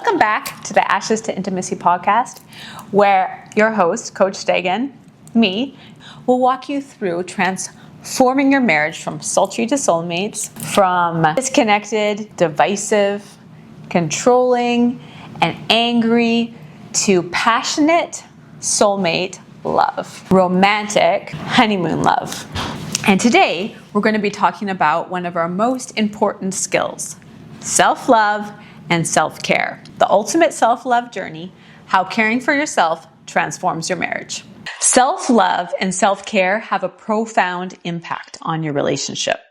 Welcome back to the Ashes to Intimacy podcast, where your host, Coach Stegan, me, will walk you through transforming your marriage from sultry to soulmates, from disconnected, divisive, controlling, and angry to passionate soulmate love, romantic honeymoon love. And today, we're going to be talking about one of our most important skills, self-love and self-care. The ultimate self-love journey, how caring for yourself transforms your marriage. Self-love and self-care have a profound impact on your relationship.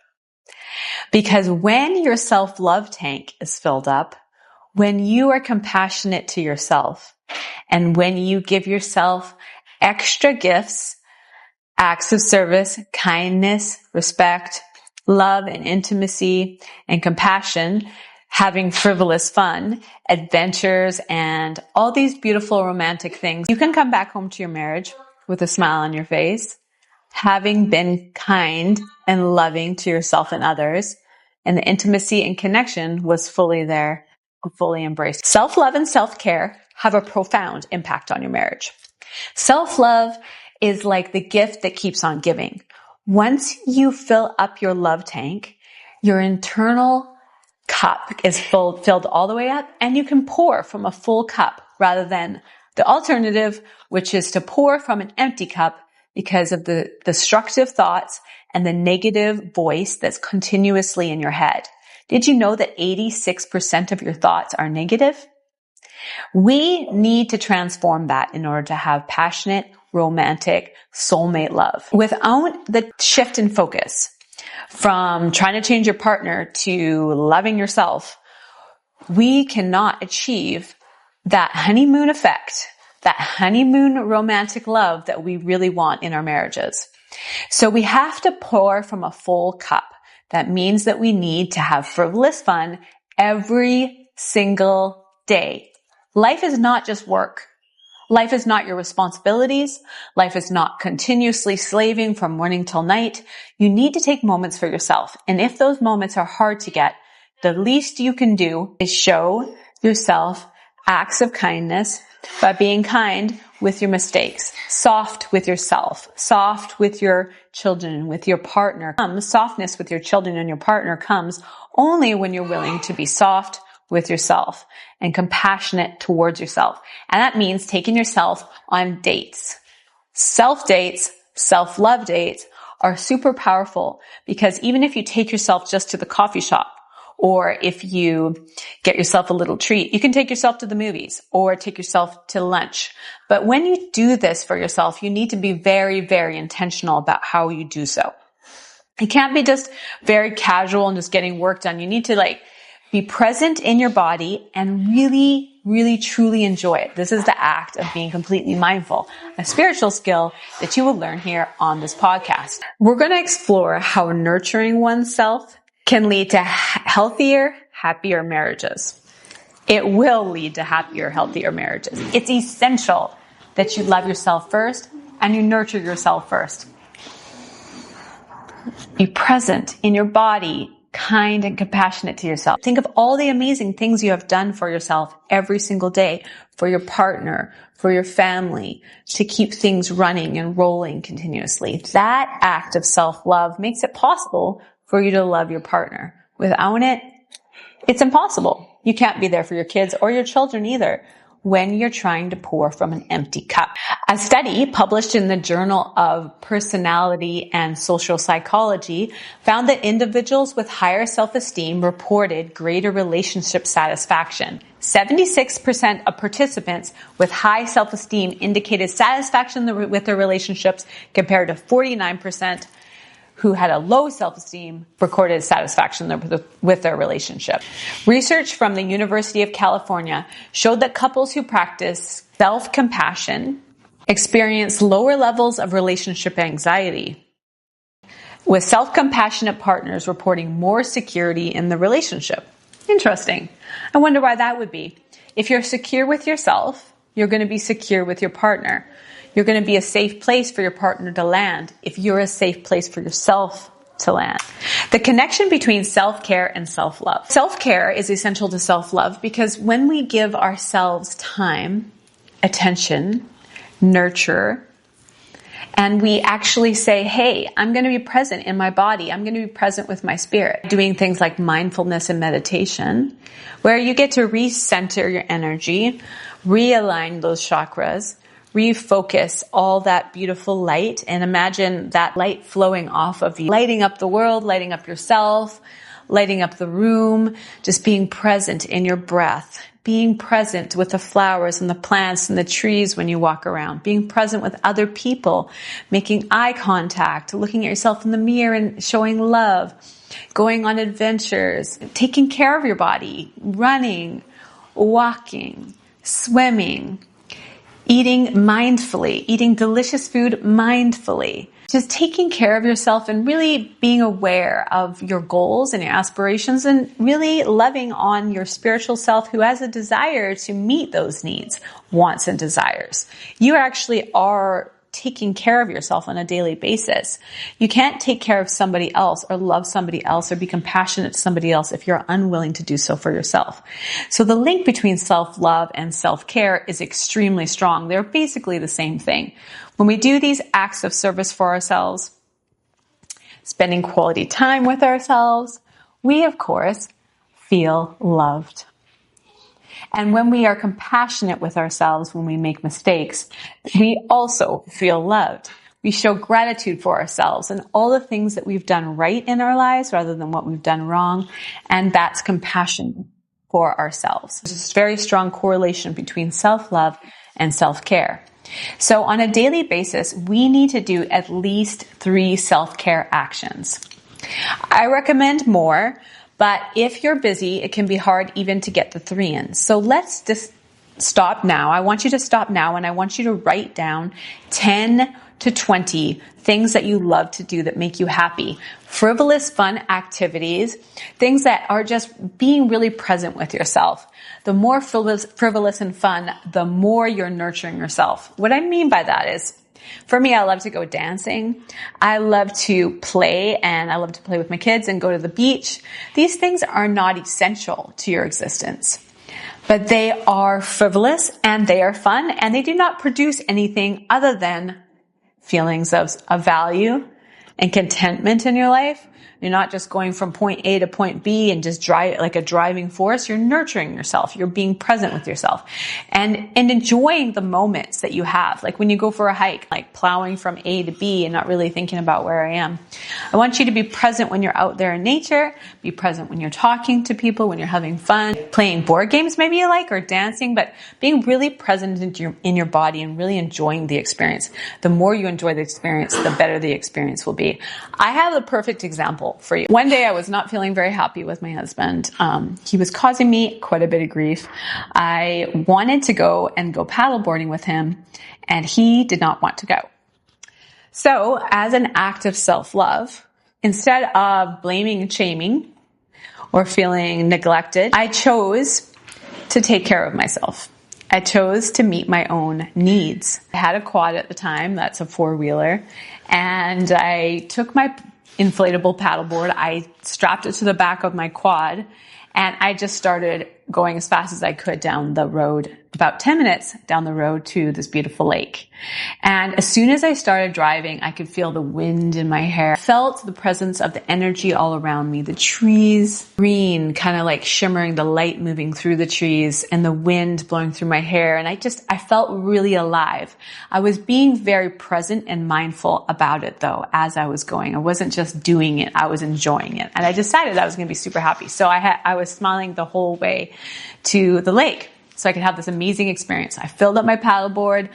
Because when your self-love tank is filled up, when you are compassionate to yourself, and when you give yourself extra gifts, acts of service, kindness, respect, love and intimacy and compassion, having frivolous fun, adventures, and all these beautiful romantic things, you can come back home to your marriage with a smile on your face, having been kind and loving to yourself and others, and the intimacy and connection was fully there, fully embraced. Self-love and self-care have a profound impact on your marriage. Self-love is like the gift that keeps on giving. Once you fill up your love tank, your internal cup is filled all the way up, and you can pour from a full cup rather than the alternative, which is to pour from an empty cup because of the destructive thoughts and the negative voice that's continuously in your head. Did you know that 86% of your thoughts are negative? We need to transform that in order to have passionate, romantic, soulmate love. Without the shift in focus from trying to change your partner to loving yourself, we cannot achieve that honeymoon effect, that honeymoon romantic love that we really want in our marriages. So we have to pour from a full cup. That means that we need to have frivolous fun every single day. Life is not just work. Life is not your responsibilities. Life is not continuously slaving from morning till night. You need to take moments for yourself. And if those moments are hard to get, the least you can do is show yourself acts of kindness by being kind with your mistakes, soft with yourself, soft with your children, with your partner. Softness with your children and your partner comes only when you're willing to be soft with yourself and compassionate towards yourself. And that means taking yourself on dates. Self-dates, self-love dates are super powerful because even if you take yourself just to the coffee shop, or if you get yourself a little treat, you can take yourself to the movies or take yourself to lunch. But when you do this for yourself, you need to be very, very intentional about how you do so. It can't be just very casual and just getting work done. You need to be present in your body and really, really, truly enjoy it. This is the act of being completely mindful, a spiritual skill that you will learn here on this podcast. We're going to explore how nurturing oneself can lead to healthier, happier marriages. It will lead to happier, healthier marriages. It's essential that you love yourself first and you nurture yourself first. Be present in your body, kind and compassionate to yourself. Think of all the amazing things you have done for yourself every single day, for your partner, for your family, to keep things running and rolling continuously. That act of self-love makes it possible for you to love your partner. Without it, it's impossible. You can't be there for your kids or your children either when you're trying to pour from an empty cup. A study published in the Journal of Personality and Social Psychology found that individuals with higher self-esteem reported greater relationship satisfaction. 76% of participants with high self-esteem indicated satisfaction with their relationships compared to 49% who had a low self-esteem recorded satisfaction with their relationship. Research from the University of California showed that couples who practice self-compassion experience lower levels of relationship anxiety, with self-compassionate partners reporting more security in the relationship. Interesting. I wonder why that would be. If you're secure with yourself, you're going to be secure with your partner. You're going to be a safe place for your partner to land if you're a safe place for yourself to land. The connection between self-care and self-love. Self-care is essential to self-love because when we give ourselves time, attention, nurture, and we actually say, hey, I'm going to be present in my body. I'm going to be present with my spirit. Doing things like mindfulness and meditation, where you get to recenter your energy, realign those chakras, refocus all that beautiful light, and imagine that light flowing off of you, lighting up the world, lighting up yourself, lighting up the room, just being present in your breath, being present with the flowers and the plants and the trees when you walk around, being present with other people, making eye contact, looking at yourself in the mirror and showing love, going on adventures, taking care of your body, running, walking, swimming, eating mindfully, eating delicious food mindfully, just taking care of yourself and really being aware of your goals and your aspirations and really loving on your spiritual self who has a desire to meet those needs, wants, and desires. You actually are taking care of yourself on a daily basis. You can't take care of somebody else or love somebody else or be compassionate to somebody else if you're unwilling to do so for yourself. So the link between self-love and self-care is extremely strong. They're basically the same thing. When we do these acts of service for ourselves, spending quality time with ourselves, we, of course, feel loved. And when we are compassionate with ourselves, when we make mistakes, we also feel loved. We show gratitude for ourselves and all the things that we've done right in our lives rather than what we've done wrong. And that's compassion for ourselves. There's a very strong correlation between self-love and self-care. So on a daily basis, we need to do at least 3 self-care actions. I recommend more, but if you're busy, it can be hard even to get the 3 in. So let's just stop now. I want you to stop now and I want you to write down 10 to 20 things that you love to do that make you happy. Frivolous, fun activities, things that are just being really present with yourself. The more frivolous and fun, the more you're nurturing yourself. What I mean by that is, for me, I love to go dancing. I love to play, and I love to play with my kids and go to the beach. These things are not essential to your existence, but they are frivolous and they are fun, and they do not produce anything other than feelings of value and contentment in your life. You're not just going from point A to point B and just drive like a driving force. You're nurturing yourself. You're being present with yourself and enjoying the moments that you have. Like when you go for a hike, like plowing from A to B and not really thinking about where I am. I want you to be present when you're out there in nature, be present when you're talking to people, when you're having fun, playing board games maybe you like, or dancing, but being really present in your body and really enjoying the experience. The more you enjoy the experience, the better the experience will be. I have a perfect example for you. One day I was not feeling very happy with my husband. He was causing me quite a bit of grief. I wanted to go paddleboarding with him, and he did not want to go. So as an act of self-love, instead of blaming and shaming or feeling neglected, I chose to take care of myself. I chose to meet my own needs. I had a quad at the time, that's a 4-wheeler, and I took my inflatable paddleboard. I strapped it to the back of my quad, and I just started going as fast as I could down the road, about 10 minutes down the road to this beautiful lake. And as soon as I started driving, I could feel the wind in my hair. I felt the presence of the energy all around me, the trees, green, kind of like shimmering, the light moving through the trees and the wind blowing through my hair. And I felt really alive. I was being very present and mindful about it though, as I was going. I wasn't just doing it, I was enjoying it. And I decided I was going to be super happy. So I was smiling the whole way to the lake so I could have this amazing experience. I filled up my paddleboard.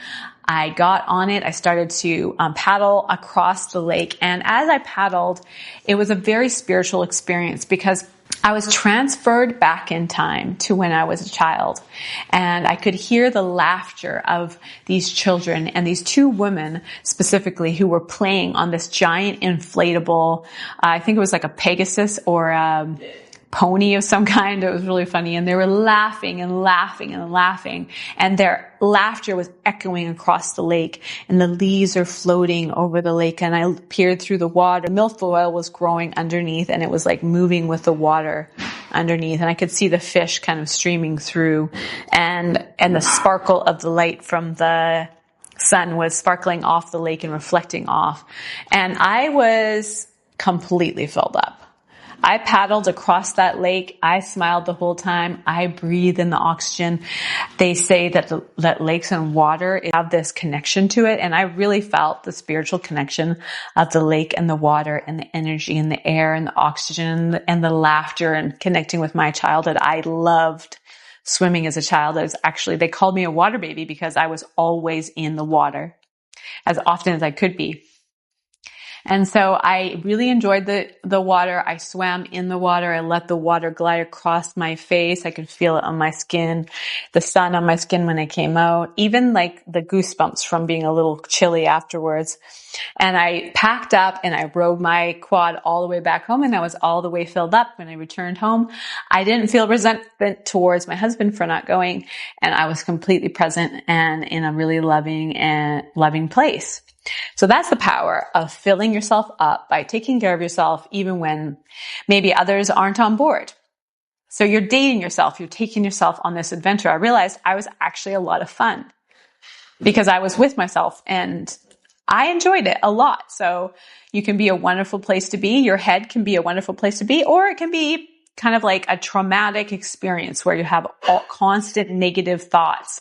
I got on it. I started to paddle across the lake. And as I paddled, it was a very spiritual experience because I was transferred back in time to when I was a child. And I could hear the laughter of these children and these 2 women specifically who were playing on this giant inflatable, I think it was like a Pegasus or pony of some kind. It was really funny. And they were laughing and laughing and laughing. And their laughter was echoing across the lake. And the leaves are floating over the lake. And I peered through the water. Milfoil was growing underneath, and it was like moving with the water underneath. And I could see the fish kind of streaming through. And the sparkle of the light from the sun was sparkling off the lake and reflecting off. And I was completely filled up. I paddled across that lake. I smiled the whole time. I breathed in the oxygen. They say that lakes and water have this connection to it. And I really felt the spiritual connection of the lake and the water and the energy and the air and the oxygen and the laughter and connecting with my childhood. I loved swimming as a child. They called me a water baby because I was always in the water as often as I could be. And so I really enjoyed the water. I swam in the water. I let the water glide across my face. I could feel it on my skin, the sun on my skin when I came out, even like the goosebumps from being a little chilly afterwards. And I packed up and I rode my quad all the way back home, and I was all the way filled up when I returned home. I didn't feel resentment towards my husband for not going, and I was completely present and in a really loving place. So that's the power of filling yourself up by taking care of yourself, even when maybe others aren't on board. So you're dating yourself. You're taking yourself on this adventure. I realized I was actually a lot of fun because I was with myself and I enjoyed it a lot. So you can be a wonderful place to be. Your head can be a wonderful place to be, or it can be kind of like a traumatic experience where you have constant negative thoughts.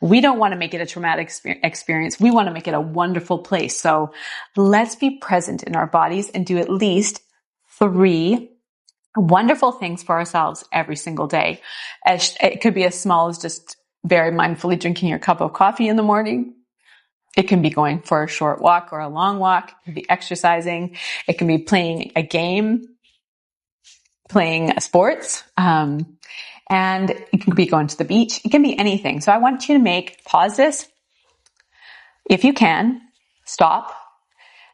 We don't want to make it a traumatic experience. We want to make it a wonderful place. So let's be present in our bodies and do at least 3 wonderful things for ourselves every single day. It could be as small as just very mindfully drinking your cup of coffee in the morning. It can be going for a short walk or a long walk. It can be exercising. It can be playing a game, playing sports, and it can be going to the beach. It can be anything. So I want you to pause this. If you can, stop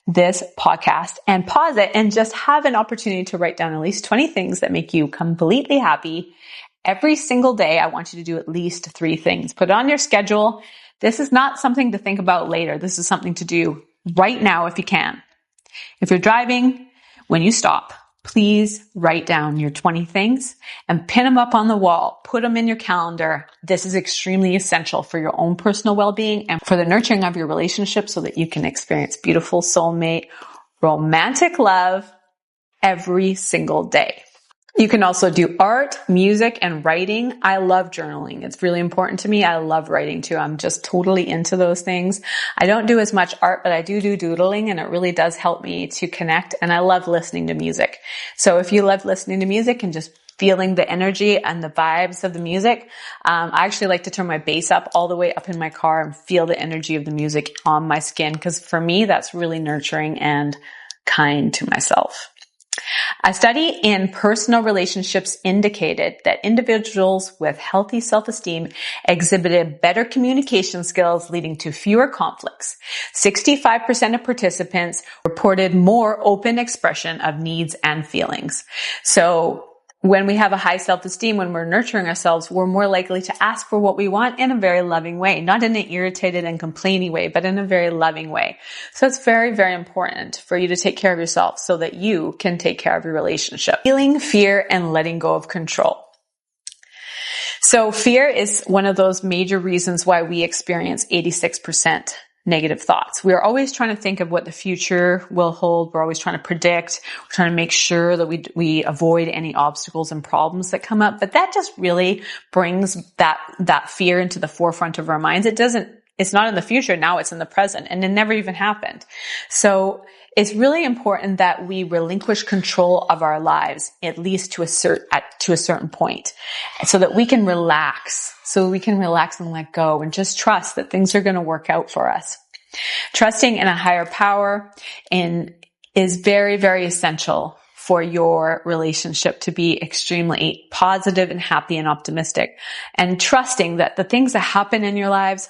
this podcast and pause it and just have an opportunity to write down at least 20 things that make you completely happy. Every single day, I want you to do at least 3 things. Put it on your schedule. This is not something to think about later. This is something to do right now if you can. If you're driving, when you stop, please write down your 20 things and pin them up on the wall. Put them in your calendar. This is extremely essential for your own personal well-being and for the nurturing of your relationship so that you can experience beautiful soulmate, romantic love every single day. You can also do art, music, and writing. I love journaling. It's really important to me. I love writing too. I'm just totally into those things. I don't do as much art, but I do doodling, and it really does help me to connect. And I love listening to music. So if you love listening to music and just feeling the energy and the vibes of the music, I actually like to turn my bass up all the way up in my car and feel the energy of the music on my skin, because for me, that's really nurturing and kind to myself. A study in personal relationships indicated that individuals with healthy self-esteem exhibited better communication skills, leading to fewer conflicts. 65% of participants reported more open expression of needs and feelings. So when we have a high self-esteem, when we're nurturing ourselves, we're more likely to ask for what we want in a very loving way, not in an irritated and complaining way, but in a very loving way. So it's very, very important for you to take care of yourself so that you can take care of your relationship. Feeling fear and letting go of control. So fear is one of those major reasons why we experience 86% negative thoughts. We're always trying to think of what the future will hold. We're always trying to predict. We're trying to make sure that we avoid any obstacles and problems that come up. But that just really brings that fear into the forefront of our minds. It's not in the future. Now it's in the present, and it never even happened. So it's really important that we relinquish control of our lives, at least to a certain point, so that we can relax. So we can relax and let go and just trust that things are going to work out for us. Trusting in a higher power is very, very essential for your relationship to be extremely positive and happy and optimistic, and trusting that the things that happen in your lives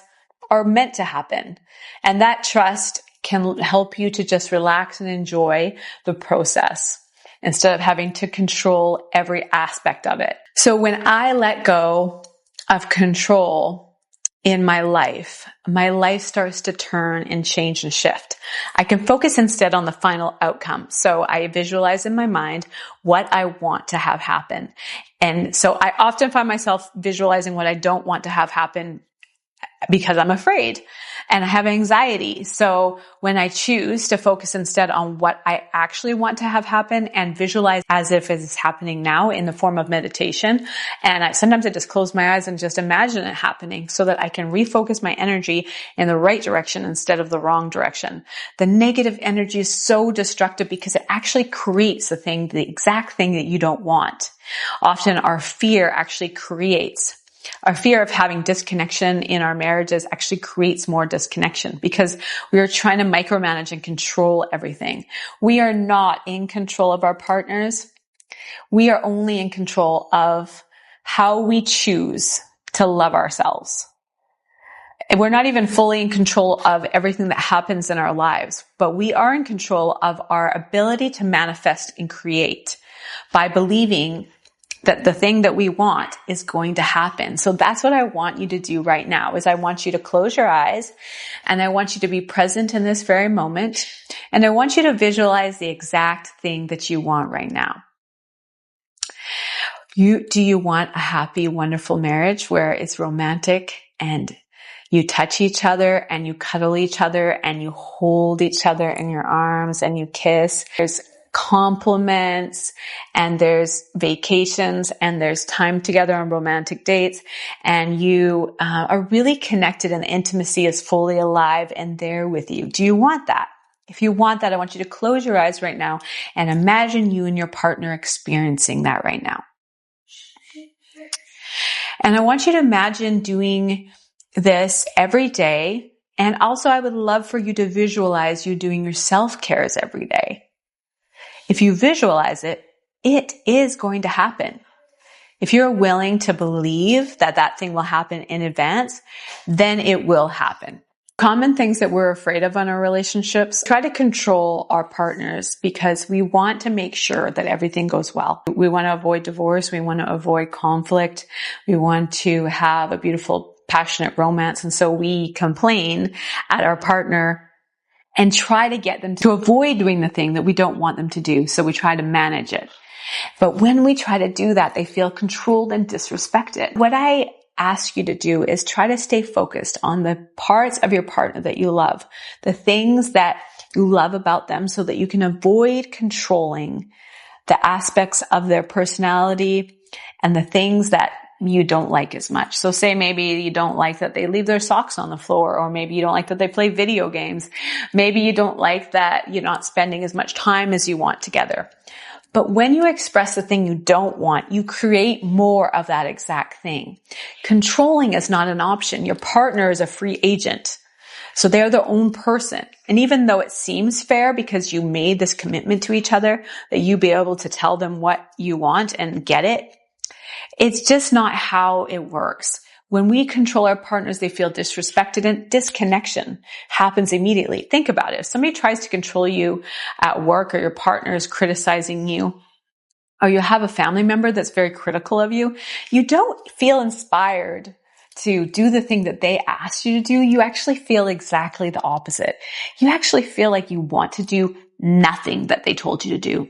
are meant to happen. And that trust can help you to just relax and enjoy the process. instead of having to control every aspect of it. So when I let go of control in my life starts to turn and change and shift. I can focus instead on the final outcome. So I visualize in my mind what I want to have happen. And so I often find myself visualizing what I don't want to have happen because I'm afraid and I have anxiety. So when I choose to focus instead on what I actually want to have happen and visualize as if it is happening now in the form of meditation, and sometimes I just close my eyes and just imagine it happening so that I can refocus my energy in the right direction instead of the wrong direction. The negative energy is so destructive because it actually creates the exact thing that you don't want. Often our fear actually creates. Our fear of having disconnection in our marriages actually creates more disconnection because we are trying to micromanage and control everything. We are not in control of our partners. We are only in control of how we choose to love ourselves. We're not even fully in control of everything that happens in our lives, but we are in control of our ability to manifest and create by believing that the thing that we want is going to happen. So that's what I want you to do right now is I want you to close your eyes and I want you to be present in this very moment. And I want you to visualize the exact thing that you want right now. Do you want a happy, wonderful marriage where it's romantic and you touch each other and you cuddle each other and you hold each other in your arms and you kiss? There's compliments and there's vacations and there's time together on romantic dates and you are really connected and the intimacy is fully alive and there with you. Do you want that? If you want that, I want you to close your eyes right now and imagine you and your partner experiencing that right now. And I want you to imagine doing this every day. And also I would love for you to visualize you doing your self-cares every day. If you visualize it, it is going to happen. If you're willing to believe that that thing will happen in advance, then it will happen. Common things that we're afraid of in our relationships, try to control our partners because we want to make sure that everything goes well. We want to avoid divorce. We want to avoid conflict. We want to have a beautiful, passionate romance. And so we complain at our partner and try to get them to avoid doing the thing that we don't want them to do. So we try to manage it. But when we try to do that, they feel controlled and disrespected. What I ask you to do is try to stay focused on the parts of your partner that you love, the things that you love about them so that you can avoid controlling the aspects of their personality and the things that you don't like as much. So say maybe you don't like that they leave their socks on the floor, or maybe you don't like that they play video games. Maybe you don't like that you're not spending as much time as you want together. But when you express the thing you don't want, you create more of that exact thing. Controlling is not an option. Your partner is a free agent. So they're their own person. And even though it seems fair because you made this commitment to each other, that you be able to tell them what you want and get it, it's just not how it works. When we control our partners, they feel disrespected and disconnection happens immediately. Think about it. If somebody tries to control you at work or your partner is criticizing you, or you have a family member that's very critical of you, you don't feel inspired to do the thing that they asked you to do. You actually feel exactly the opposite. You actually feel like you want to do nothing that they told you to do.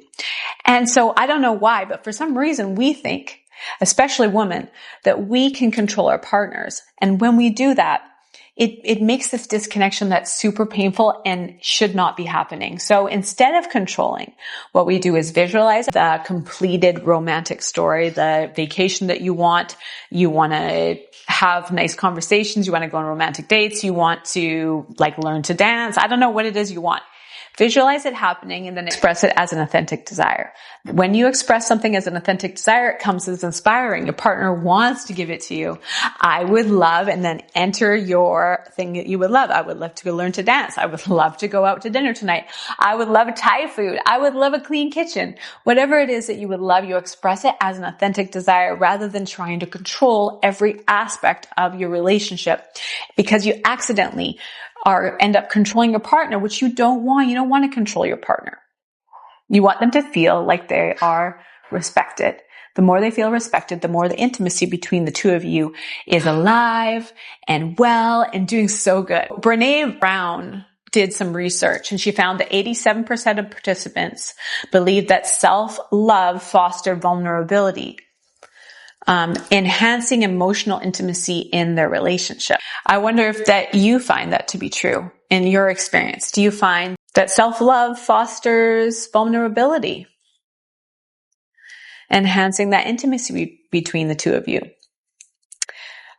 And so I don't know why, but for some reason we think, especially women, that we can control our partners. And when we do that, it makes this disconnection that's super painful and should not be happening. So instead of controlling, what we do is visualize the completed romantic story, the vacation that you want. You want to have nice conversations. You want to go on romantic dates. You want to learn to dance. I don't know what it is you want. Visualize it happening and then express it as an authentic desire. When you express something as an authentic desire, it comes as inspiring. Your partner wants to give it to you. I would love, and then enter your thing that you would love. I would love to go learn to dance. I would love to go out to dinner tonight. I would love Thai food. I would love a clean kitchen. Whatever it is that you would love, you express it as an authentic desire rather than trying to control every aspect of your relationship, because you accidentally end up controlling your partner, which you don't want. You don't want to control your partner. You want them to feel like they are respected. The more they feel respected, the more the intimacy between the two of you is alive and well and doing so good. Brené Brown did some research and she found that 87% of participants believed that self-love fostered vulnerability, enhancing emotional intimacy in their relationship. I wonder if that you find that to be true in your experience. Do you find that self-love fosters vulnerability, enhancing that intimacy between the two of you?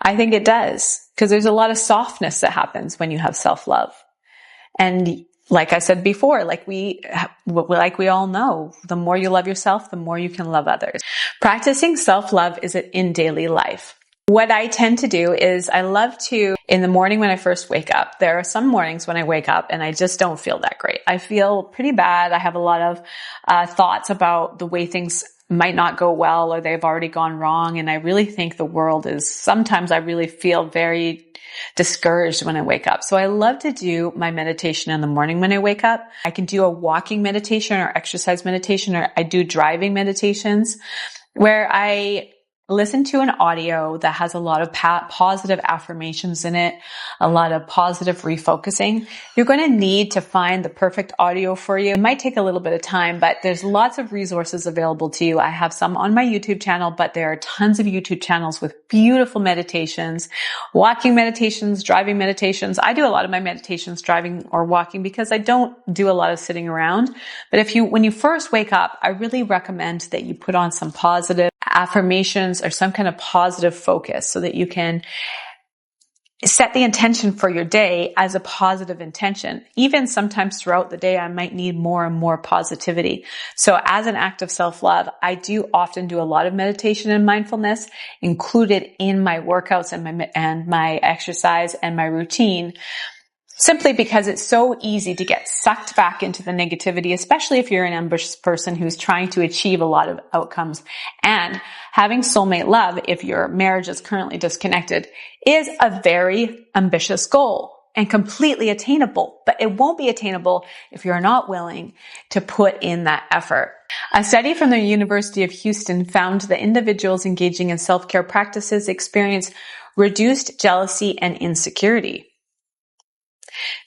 I think it does, because there's a lot of softness that happens when you have self-love. And like I said before, like we all know, the more you love yourself, the more you can love others. Practicing self-love is in daily life. What I tend to do is I love to, in the morning when I first wake up, there are some mornings when I wake up and I just don't feel that great. I feel pretty bad. I have a lot of thoughts about the way things might not go well or they've already gone wrong. And I really think the world sometimes I really feel very discouraged when I wake up. So I love to do my meditation in the morning when I wake up. I can do a walking meditation or exercise meditation, or I do driving meditations where I listen to an audio that has a lot of positive affirmations in it, a lot of positive refocusing. You're going to need to find the perfect audio for you. It might take a little bit of time, but there's lots of resources available to you. I have some on my YouTube channel, but there are tons of YouTube channels with beautiful meditations, walking meditations, driving meditations. I do a lot of my meditations driving or walking because I don't do a lot of sitting around. But when you first wake up, I really recommend that you put on some positive affirmations or some kind of positive focus so that you can set the intention for your day as a positive intention. Even sometimes throughout the day, I might need more and more positivity. So as an act of self-love, I do often do a lot of meditation and mindfulness included in my workouts and my exercise and my routine. Simply because it's so easy to get sucked back into the negativity, especially if you're an ambitious person who's trying to achieve a lot of outcomes. And having soulmate love, if your marriage is currently disconnected, is a very ambitious goal and completely attainable. But it won't be attainable if you're not willing to put in that effort. A study from the University of Houston found that individuals engaging in self-care practices experience reduced jealousy and insecurity.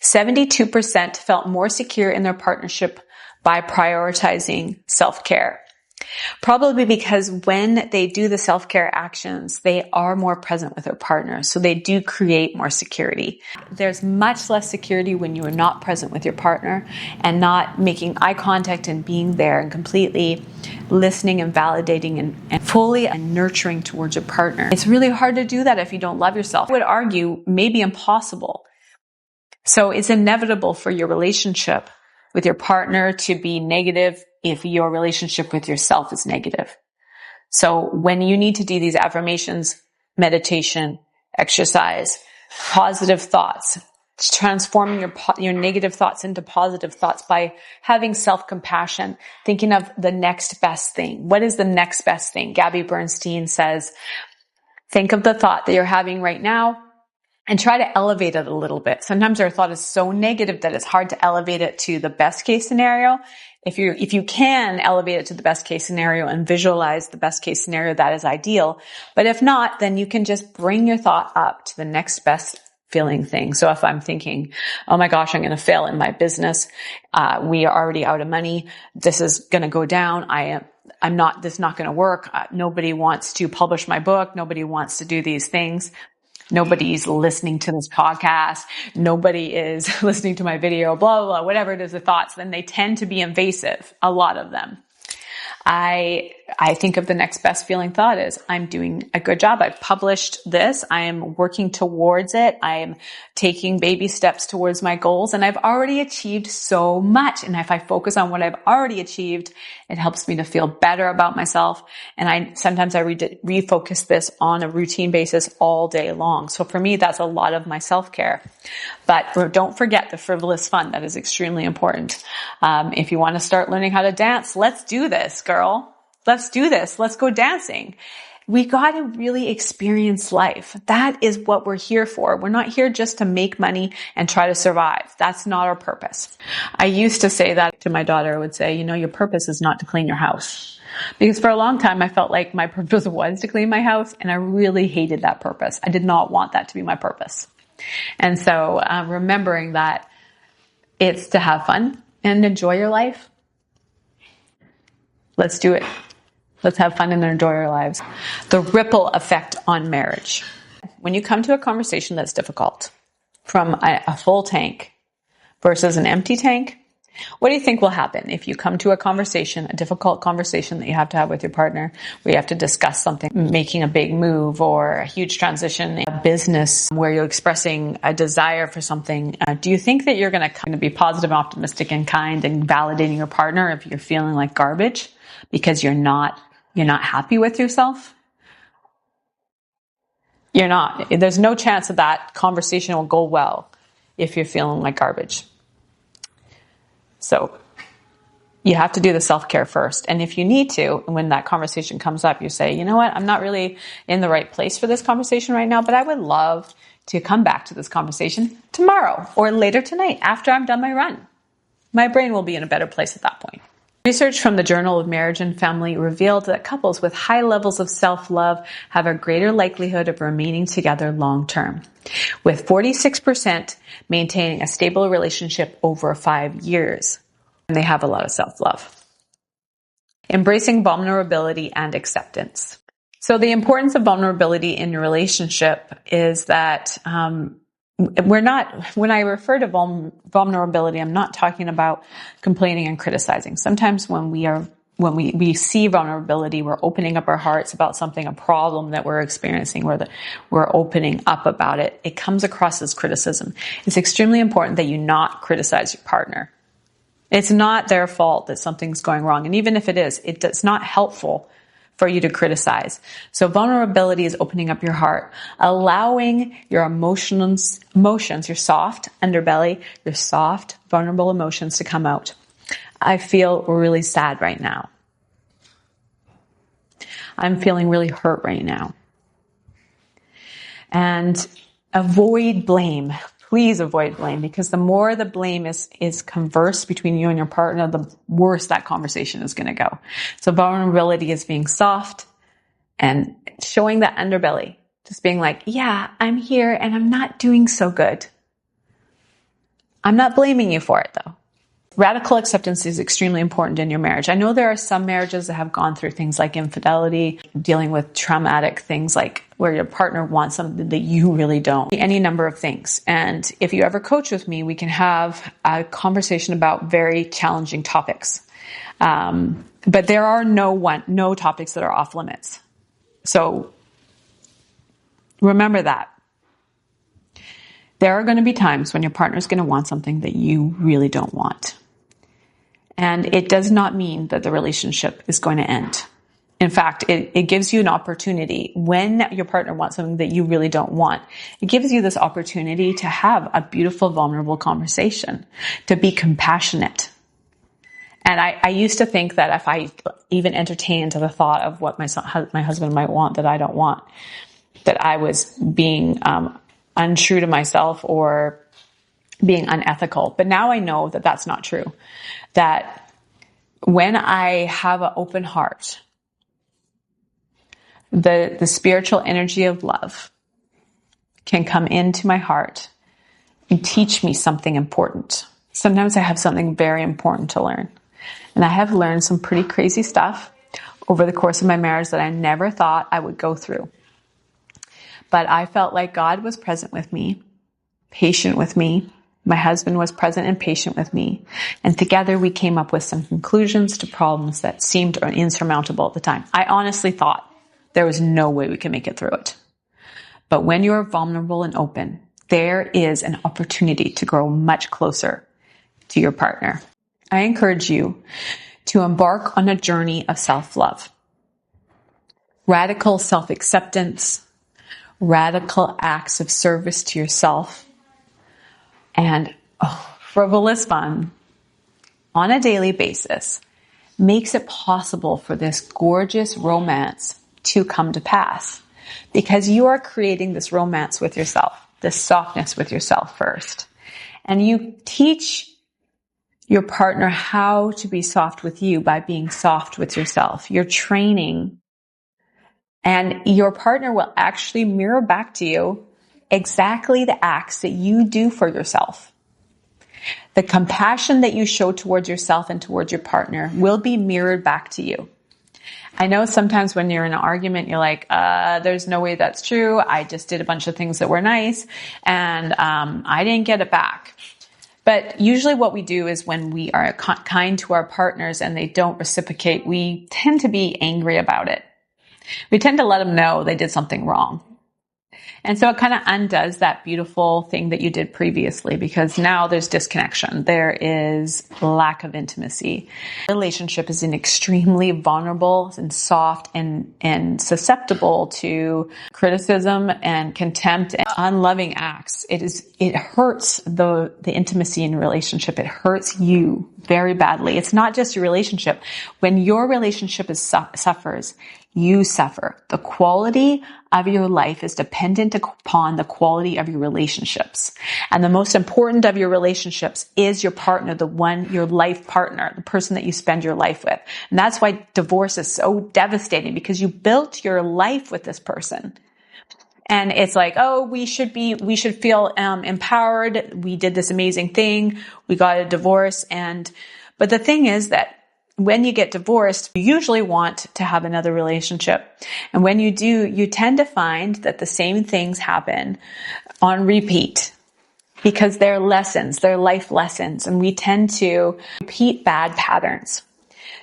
72% felt more secure in their partnership by prioritizing self-care. Probably because when they do the self-care actions, they are more present with their partner. So they do create more security. There's much less security when you are not present with your partner and not making eye contact and being there and completely listening and validating and fully and nurturing towards your partner. It's really hard to do that if you don't love yourself. I would argue maybe impossible. So it's inevitable for your relationship with your partner to be negative if your relationship with yourself is negative. So when you need to do these affirmations, meditation, exercise, positive thoughts, transforming your negative thoughts into positive thoughts by having self-compassion, thinking of the next best thing. What is the next best thing? Gabby Bernstein says, think of the thought that you're having right now and try to elevate it a little bit. Sometimes our thought is so negative that it's hard to elevate it to the best case scenario. If you can elevate it to the best case scenario and visualize the best case scenario, that is ideal. But if not, then you can just bring your thought up to the next best feeling thing. So if I'm thinking, oh my gosh, I'm going to fail in my business. We are already out of money. This is going to go down. This is not going to work. Nobody wants to publish my book. Nobody wants to do these things. Nobody's listening to this podcast. Nobody is listening to my video, blah, blah, blah, whatever it is, the thoughts, then they tend to be invasive, a lot of them. I think of the next best feeling thought is, I'm doing a good job. I've published this. I am working towards it. I am taking baby steps towards my goals, and I've already achieved so much. And if I focus on what I've already achieved, it helps me to feel better about myself. And sometimes I refocus this on a routine basis all day long. So for me, that's a lot of my self-care. But don't forget the frivolous fun. That is extremely important. If you want to start learning how to dance, let's do this, girl. Let's do this. Let's go dancing. We got to really experience life. That is what we're here for. We're not here just to make money and try to survive. That's not our purpose. I used to say that to my daughter. I would say, your purpose is not to clean your house. Because for a long time, I felt like my purpose was to clean my house, and I really hated that purpose. I did not want that to be my purpose. And so remembering that it's to have fun and enjoy your life. Let's do it. Let's have fun and enjoy our lives. The ripple effect on marriage. When you come to a conversation that's difficult, from a full tank versus an empty tank, what do you think will happen if you come to a difficult conversation that you have to have with your partner, where you have to discuss something, making a big move or a huge transition in a business where you're expressing a desire for something? Do you think that you're going to be positive, optimistic, and kind and validating your partner if you're feeling like garbage because you're not happy with yourself? You're not. There's no chance that conversation will go well if you're feeling like garbage. So you have to do the self-care first. And if you need to, when that conversation comes up, you say, you know what, I'm not really in the right place for this conversation right now, but I would love to come back to this conversation tomorrow or later tonight after I'm done my run. My brain will be in a better place at that point. Research from the Journal of Marriage and Family revealed that couples with high levels of self-love have a greater likelihood of remaining together long-term, with 46% maintaining a stable relationship over 5 years. And they have a lot of self-love. Embracing vulnerability and acceptance. So the importance of vulnerability in your relationship is that when I refer to vulnerability, I'm not talking about complaining and criticizing. Sometimes when we see vulnerability, we're opening up our hearts about something, a problem that we're experiencing, we're opening up about it. It comes across as criticism. It's extremely important that you not criticize your partner. It's not their fault that something's going wrong. And even if it is, it's not helpful for you to criticize. So vulnerability is opening up your heart, allowing your emotions, your soft underbelly, your soft, vulnerable emotions to come out. I feel really sad right now. I'm feeling really hurt right now. And avoid blame. Please avoid blame, because the more the blame is conversed between you and your partner, the worse that conversation is going to go. So vulnerability is being soft and showing that underbelly. Just being like, yeah, I'm here and I'm not doing so good. I'm not blaming you for it though. Radical acceptance is extremely important in your marriage. I know there are some marriages that have gone through things like infidelity, dealing with traumatic things like where your partner wants something that you really don't. Any number of things. And if you ever coach with me, we can have a conversation about very challenging topics. But there are no topics that are off limits. So remember that. There are going to be times when your partner's going to want something that you really don't want. And it does not mean that the relationship is going to end. In fact, it gives you an opportunity when your partner wants something that you really don't want. It gives you this opportunity to have a beautiful, vulnerable conversation, to be compassionate. And I used to think that if I even entertained the thought of what my husband might want that I don't want, that I was being untrue to myself or being unethical. But now I know that that's not true. That when I have an open heart, the spiritual energy of love can come into my heart and teach me something important. Sometimes I have something very important to learn. And I have learned some pretty crazy stuff over the course of my marriage that I never thought I would go through. But I felt like God was present with me, patient with me. My husband was present and patient with me. And together we came up with some conclusions to problems that seemed insurmountable at the time. I honestly thought there was no way we could make it through it. But when you're vulnerable and open, there is an opportunity to grow much closer to your partner. I encourage you to embark on a journey of self-love, radical self-acceptance, radical acts of service to yourself, and frivolous fun on a daily basis makes it possible for this gorgeous romance to come to pass, because you are creating this romance with yourself, this softness with yourself first. And you teach your partner how to be soft with you by being soft with yourself. You're training, and your partner will actually mirror back to you exactly the acts that you do for yourself. The compassion that you show towards yourself and towards your partner will be mirrored back to you. I know sometimes when you're in an argument, you're like, there's no way that's true. I just did a bunch of things that were nice, and I didn't get it back. But usually what we do is when we are kind to our partners and they don't reciprocate, we tend to be angry about it. We tend to let them know they did something wrong. And so it kind of undoes that beautiful thing that you did previously, because now there's disconnection. There is lack of intimacy. Relationship is an extremely vulnerable and soft and susceptible to criticism and contempt and unloving acts. It hurts the intimacy in a relationship. It hurts you very badly. It's not just your relationship. When your relationship suffers, you suffer. The quality of your life is dependent upon the quality of your relationships. And the most important of your relationships is your partner, your life partner, the person that you spend your life with. And that's why divorce is so devastating, because you built your life with this person. And it's like, oh, we should feel empowered. We did this amazing thing. We got a divorce. But the thing is that when you get divorced, you usually want to have another relationship. And when you do, you tend to find that the same things happen on repeat, because they're lessons, they're life lessons, and we tend to repeat bad patterns.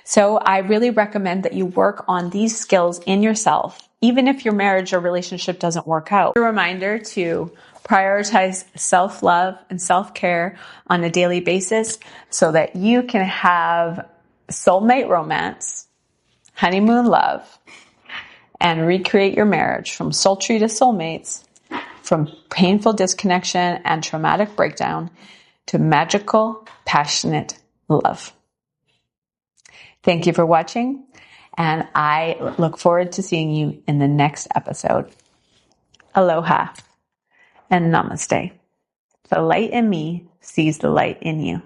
So I really recommend that you work on these skills in yourself, even if your marriage or relationship doesn't work out. A reminder to prioritize self-love and self-care on a daily basis so that you can have soulmate romance, honeymoon love, and recreate your marriage from sultry to soulmates, from painful disconnection and traumatic breakdown to magical, passionate love. Thank you for watching, and I look forward to seeing you in the next episode. Aloha and namaste. The light in me sees the light in you.